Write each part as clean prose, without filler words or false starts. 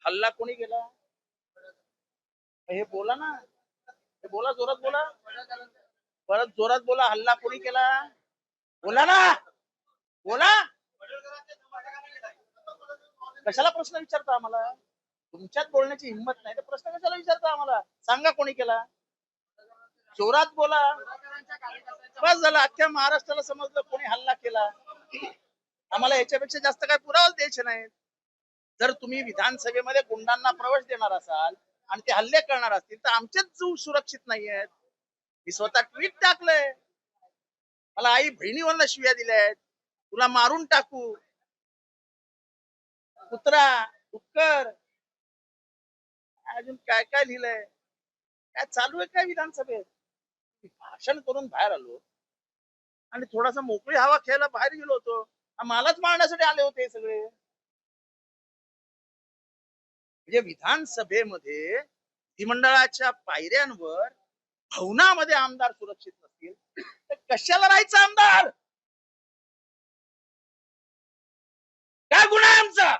हल्ला कोणी केला? हे बोला ना, हे बोला, जोरात बोला, परत जोरात बोला. हल्ला कोणी केला? बोला ना, बोला. कशाला प्रश्न विचारता आम्हाला? तुमच्यात बोलण्याची हिंमत नाही तर प्रश्न कशाला विचारता आम्हाला? सांगा कोणी केला? जोरात बोला. बस झालं, अख्ख्या महाराष्ट्राला समजलं कोणी हल्ला केला. आम्हाला याच्यापेक्षा जास्त काय पुरावा द्यायचे नाहीत. जर तुम्ही विधानसभेमध्ये गुंडांना प्रवेश देणार असाल आणि ते हल्ले करणार असतील तर आमचेच जीव सुरक्षित नाहीयेत. मी स्वतः ट्विट टाकलंय. मला आई बहिणीवरनं शिव्या दिल्यात. तुला मारून टाकू, कुत्रा, डुक्कर, अजून काय काय लिहिलंय. काय चालू आहे काय विधानसभेत? मी भाषण करून बाहेर आलो आणि थोडासा मोकळी हवा खेळायला बाहेर गेलो होतो. मलाच मारण्यासाठी आले होते हे सगळे. म्हणजे विधानसभेमध्ये विधिमंडळाच्या पायऱ्यांवर भवनामध्ये आमदार सुरक्षित नसतील तर कशाला राहायचं आमदार? काय गुन्हा आहे आमचा?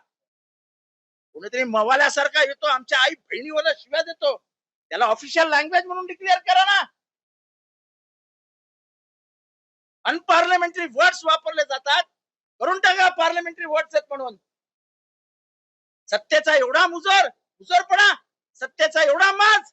कोणीतरी मवाल्यासारखा येतो आमच्या आई बहिणीवर शिव्या देतो, त्याला ऑफिशियल लँग्वेज म्हणून डिक्लेअर करा ना. अनपार्लमेंटरी वर्ड्स वापरले जातात, करून टाका पार्लमेंटरी वर्ड्स आहेत म्हणून. सत्तेचा एवढा मुजरपणा, सत्तेचा एवढा माज